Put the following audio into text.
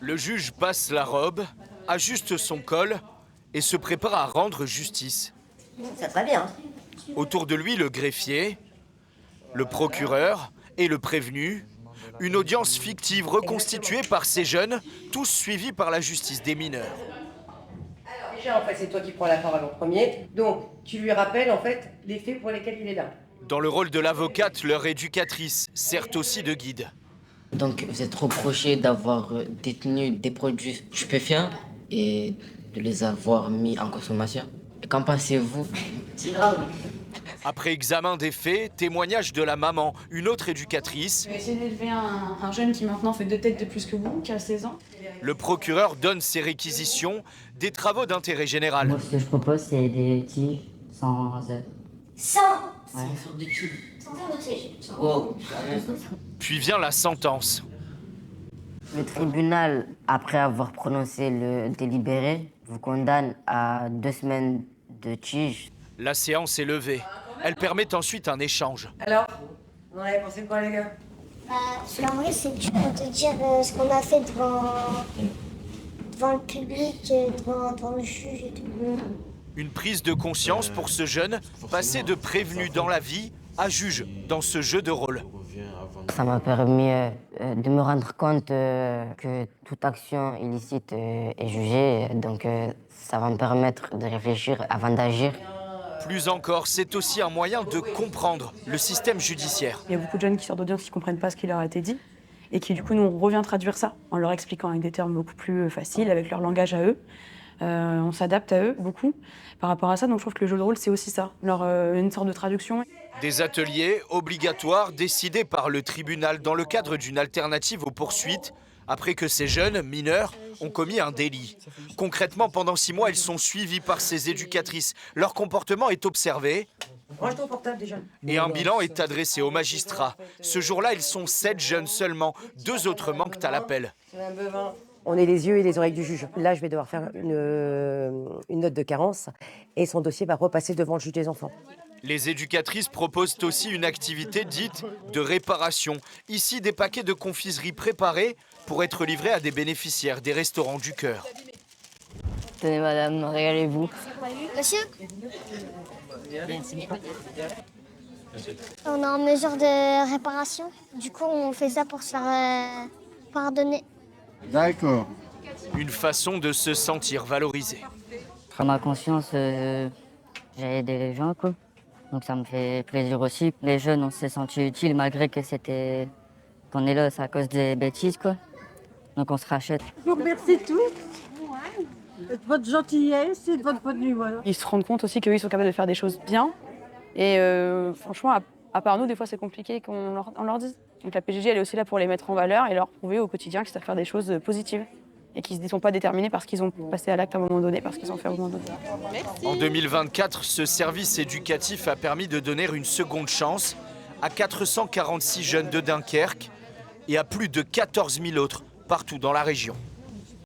Le juge passe la robe, ajuste son col et se prépare à rendre justice. Ça va bien. Autour de lui, le greffier, le procureur et le prévenu. Une audience fictive reconstituée par ces jeunes, tous suivis par la justice des mineurs. Déjà, en fait, c'est toi qui prends la parole en premier. Donc, tu lui rappelles, en fait, les faits pour lesquels il est là. Dans le rôle de l'avocate, leur éducatrice sert aussi de guide. Donc vous êtes reproché d'avoir détenu des produits stupéfiants et de les avoir mis en consommation. Qu'en pensez-vous? C'est grave. Après examen des faits, témoignage de la maman, une autre éducatrice. Je vais essayer d'élever un jeune qui maintenant fait 2 têtes de plus que vous, qui a 16 ans. Le procureur donne ses réquisitions, des travaux d'intérêt général. Moi, ce que je propose, c'est des tiges sans Z. 100 Ouais. Wow. Puis vient la sentence. Le tribunal, après avoir prononcé le délibéré, vous condamne à 2 semaines de tige. La séance est levée. Elle permet ensuite un échange. Alors, vous en avez pensé quoi, les gars? En vrai, c'est dur de dire ce qu'on a fait devant le public, devant le juge et tout. Une prise de conscience pour ce jeune, passé de prévenu dans la vie à juge dans ce jeu de rôle. Ça m'a permis de me rendre compte que toute action illicite est jugée. Donc ça va me permettre de réfléchir avant d'agir. Plus encore, c'est aussi un moyen de comprendre le système judiciaire. Il y a beaucoup de jeunes qui sortent d'audience qui ne comprennent pas ce qui leur a été dit et qui, du coup, nous, on revient traduire ça en leur expliquant avec des termes beaucoup plus faciles, avec leur langage à eux. On s'adapte à eux beaucoup par rapport à ça, donc je trouve que le jeu de rôle, c'est aussi ça, une sorte de traduction. Des ateliers obligatoires décidés par le tribunal dans le cadre d'une alternative aux poursuites, après que ces jeunes mineurs ont commis un délit. Concrètement, pendant 6 mois, ils sont suivis par ces éducatrices. Leur comportement est observé. Range ton portable déjà. Et un bilan est adressé aux magistrats. Ce jour-là, ils sont 7 jeunes seulement. 2 autres manquent à l'appel. On est les yeux et les oreilles du juge. Là, je vais devoir faire une note de carence et son dossier va repasser devant le juge des enfants. Les éducatrices proposent aussi une activité dite de réparation. Ici, des paquets de confiserie préparés pour être livrés à des bénéficiaires des Restos du Cœur. Tenez madame, régalez-vous. Monsieur, on est en mesure de réparation. Du coup, on fait ça pour se faire pardonner. D'accord. Une façon de se sentir valorisé. À ma conscience, j'ai aidé les gens, quoi. Donc ça me fait plaisir aussi. Les jeunes, on s'est sentis utiles malgré que qu'on est là, c'est à cause des bêtises, quoi. Donc on se rachète. Je vous remercie tous de votre gentillesse et de votre bonne humeur. Ils se rendent compte aussi qu'eux, ils sont capables de faire des choses bien. Et franchement, à part nous, des fois, c'est compliqué qu'on leur dise. Donc la PJJ, elle est aussi là pour les mettre en valeur et leur prouver au quotidien qu'ils savent faire des choses positives. Et qu'ils ne sont pas déterminés parce qu'ils ont passé à l'acte à un moment donné, parce qu'ils ont fait à un moment donné. En 2024, ce service éducatif a permis de donner une seconde chance à 446 jeunes de Dunkerque et à plus de 14 000 autres partout dans la région.